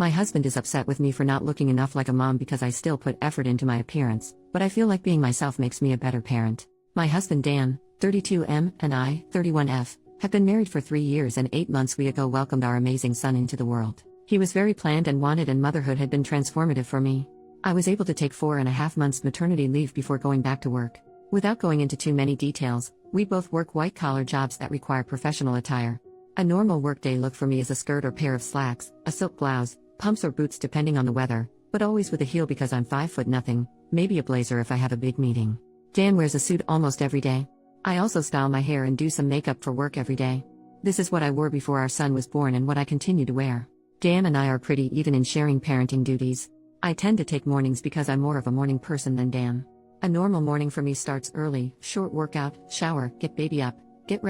My husband is upset with me for not looking enough like a mom because I still put effort into my appearance, but I feel like being myself makes me a better parent. My husband Dan, 32M, and I, 31F, have been married for 3 years and 8 months ago welcomed our amazing son into the world. He was very planned and wanted, and motherhood had been transformative for me. I was able to take 4.5 months maternity leave before going back to work. Without going into too many details, we both work white-collar jobs that require professional attire. A normal workday look for me is a skirt or pair of slacks, a silk blouse, pumps or boots depending on the weather, but always with a heel because I'm 5'0", maybe a blazer if I have a big meeting. Dan wears a suit almost every day. I also style my hair and do some makeup for work every day. This is what I wore before our son was born and what I continue to wear. Dan and I are pretty even in sharing parenting duties. I tend to take mornings because I'm more of a morning person than Dan. A normal morning for me starts early, short workout, shower, get baby up, get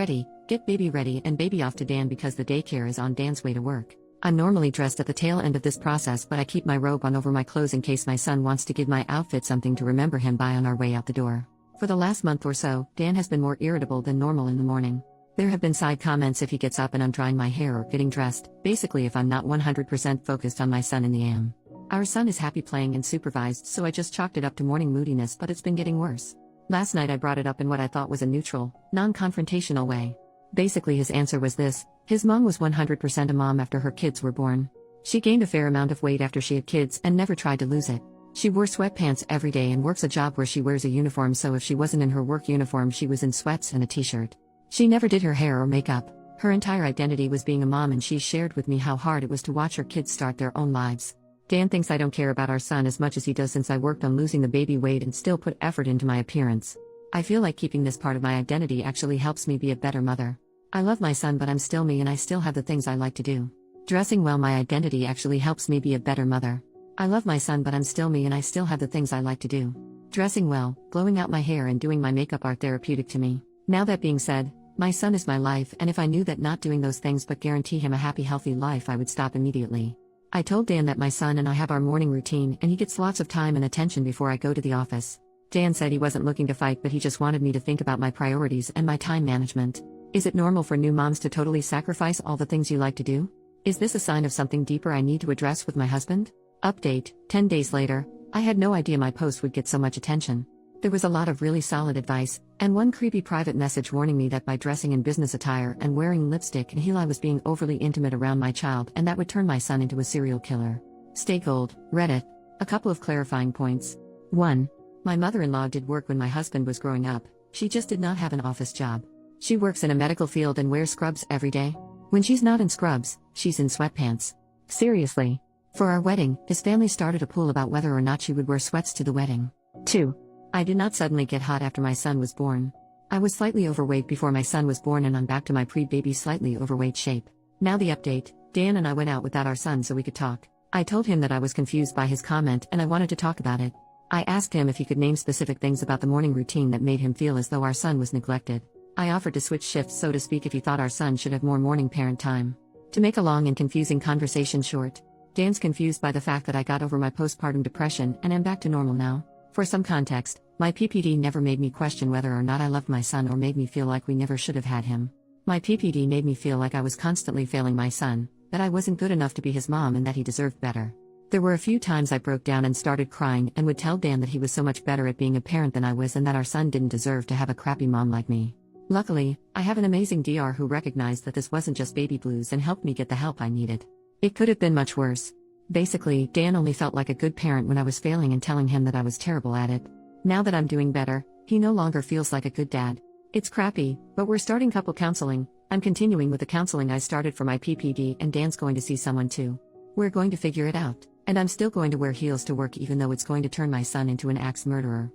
baby ready and baby off to Dan because the daycare is on Dan's way to work. I'm normally dressed at the tail end of this process, but I keep my robe on over my clothes in case my son wants to give my outfit something to remember him by on our way out the door. For the last month or so, Dan has been more irritable than normal in the morning. There have been side comments if he gets up and I'm drying my hair or getting dressed, basically if I'm not 100% focused on my son in the AM. Our son is happy playing and supervised, so I just chalked it up to morning moodiness, but it's been getting worse. Last night I brought it up in what I thought was a neutral, non-confrontational way. Basically his answer was this: his mom was 100% a mom after her kids were born. She gained a fair amount of weight after she had kids and never tried to lose it. She wore sweatpants every day and works a job where she wears a uniform, so if she wasn't in her work uniform she was in sweats and a t-shirt. She never did her hair or makeup. Her entire identity was being a mom, and she shared with me how hard it was to watch her kids start their own lives. Dan thinks I don't care about our son as much as he does since I worked on losing the baby weight and still put effort into my appearance. I feel like keeping this part of my identity actually helps me be a better mother. I love my son, but I'm still me and I still have the things I like to do. Dressing well, my identity actually helps me be a better mother. I love my son, but I'm still me and I still have the things I like to do. Dressing well, blowing out my hair and doing my makeup are therapeutic to me. Now that being said, my son is my life, and if I knew that not doing those things but guarantee him a happy, healthy life, I would stop immediately. I told Dan that my son and I have our morning routine and he gets lots of time and attention before I go to the office. Dan said he wasn't looking to fight, but he just wanted me to think about my priorities and my time management. Is it normal for new moms to totally sacrifice all the things you like to do? Is this a sign of something deeper I need to address with my husband? Update: 10 days later. I had no idea my post would get so much attention. There was a lot of really solid advice, and one creepy private message warning me that by dressing in business attire and wearing lipstick and heel I was being overly intimate around my child and that would turn my son into a serial killer. Stay gold, Reddit. A couple of clarifying points. 1. My mother-in-law did work when my husband was growing up. She just did not have an office job. She works in a medical field and wears scrubs every day. When she's not in scrubs, she's in sweatpants. Seriously. For our wedding, his family started a pool about whether or not she would wear sweats to the wedding. 2. I did not suddenly get hot after my son was born. I was slightly overweight before my son was born and I'm back to my pre-baby slightly overweight shape. Now the update: Dan and I went out without our son so we could talk. I told him that I was confused by his comment and I wanted to talk about it. I asked him if he could name specific things about the morning routine that made him feel as though our son was neglected. I offered to switch shifts, so to speak, if he thought our son should have more morning parent time. To make a long and confusing conversation short, Dan's confused by the fact that I got over my postpartum depression and am back to normal now. For some context, my PPD never made me question whether or not I loved my son or made me feel like we never should have had him. My PPD made me feel like I was constantly failing my son, that I wasn't good enough to be his mom and that he deserved better. There were a few times I broke down and started crying and would tell Dan that he was so much better at being a parent than I was and that our son didn't deserve to have a crappy mom like me. Luckily, I have an amazing DR who recognized that this wasn't just baby blues and helped me get the help I needed. It could have been much worse. Basically, Dan only felt like a good parent when I was failing and telling him that I was terrible at it. Now that I'm doing better, he no longer feels like a good dad. It's crappy, but we're starting couple counseling. I'm continuing with the counseling I started for my PPD, and Dan's going to see someone too. We're going to figure it out, and I'm still going to wear heels to work even though it's going to turn my son into an axe murderer.